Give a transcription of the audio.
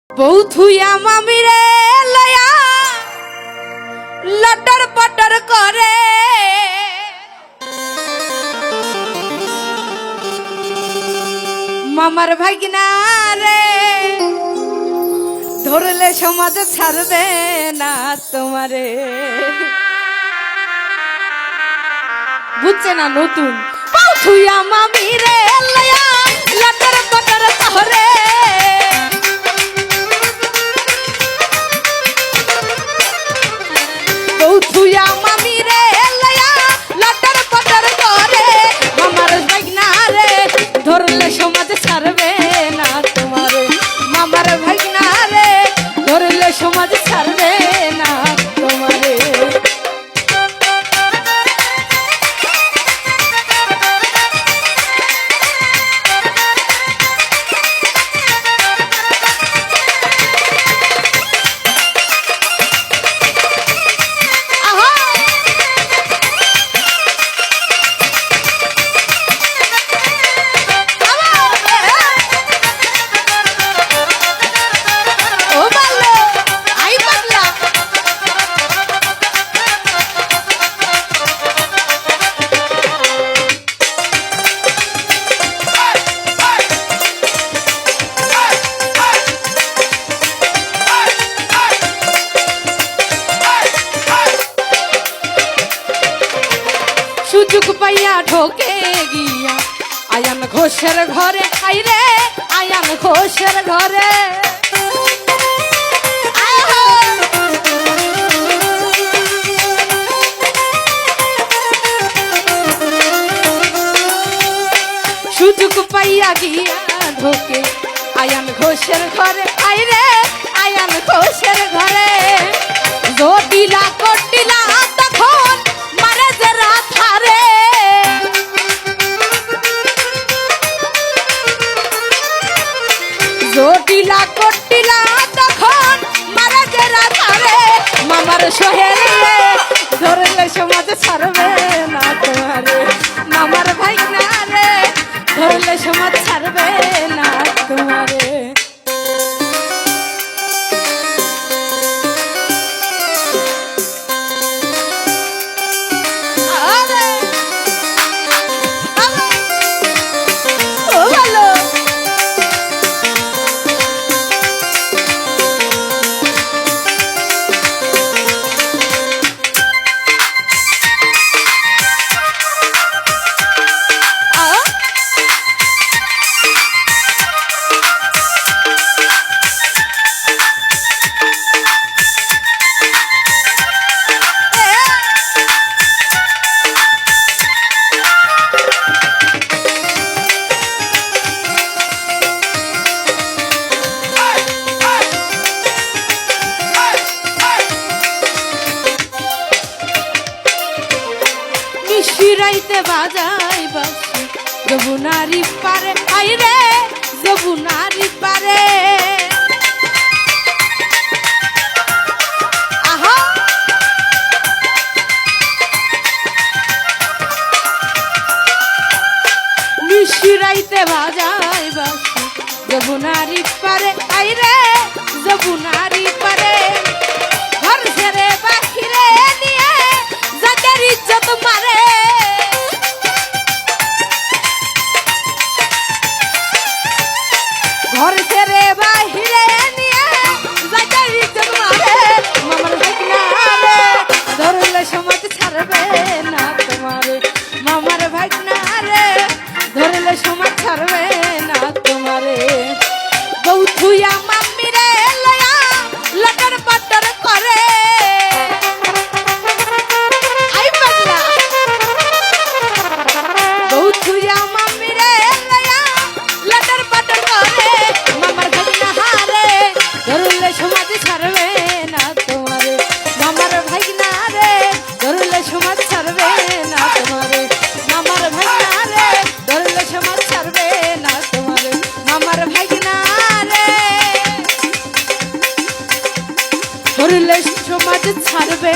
বউ থুইয়া মামিরে লয়া লটর পটর করে মামার ভাগিনা রে ধরলে সমাজ ছাড়বে না তোমারে। বুঝছে না নতুন বউ থুইয়া মামিরে লয়া লটর পটর করে থুইয়া মামিরে লয়া লটর পটর করে মামার ভাগনা রে ধরলে সমাজ ছাড়বে না তোমারে। মামার ভাগনা রে ধরলে সমাজ ছাড়বে না তোমারে। সুযোগ পাইয়া ঢোকে গিয়া আয়ান ঘোষের ঘরে আইরে আয়ান ঘোষের ঘরে সুযোগ পাইয়া গিয়া ঢোকে আয়ান ঘোষের ঘরে আইরে আয়ান ঘোষের ঘরে জটিলা কটিলা তখন মারে যে রাথারে জটিলা কটিলা তখন মারে যে রাথারে মামার সোহেল রে ধরলে সমাজ ছাড়বে না তোমারে। মামার ভাইনা রে ধরলে সমাজ ছাড়বে না তোমারে। শিরাইতে বাজাই বাসি যমুনারি পারে আইরে যমুনারি পারে আহা শিরাইতে বাজাই বাসি যমুনারি পারে আইরে যমুনারি পারে ঘর ছেড়ে বাহিরে নিয়ে যাদের ইজ্জত মারে ঘর ছেড়ে বাহিরে নিয়ে যাদের ইজ্জত মারে মামার ভাগনা রে ধরলে সমাজ ছাড়বে না তোমারে। মামার ভাগনা রে ধরলে সমাজ ছাড়বে না তোমারে। বউ থুইয়া মামিরে লয়া লটর পটর করে আই পাগলা বউ থুইয়া মামিরে লয়া লটর পটর করে মামার ভাগনা হারে ধরলে সমাজ ছাড়বে না তোমারে। মামার ভাগনা রে ধরলে সমাজ ছাড়বে না তোমারে। মামার ভাগনা রে ধরলে সমাজ ছাড়বে না তোমারে। মামার ভাগনা রে ধরলে সমাজ ছাড়বে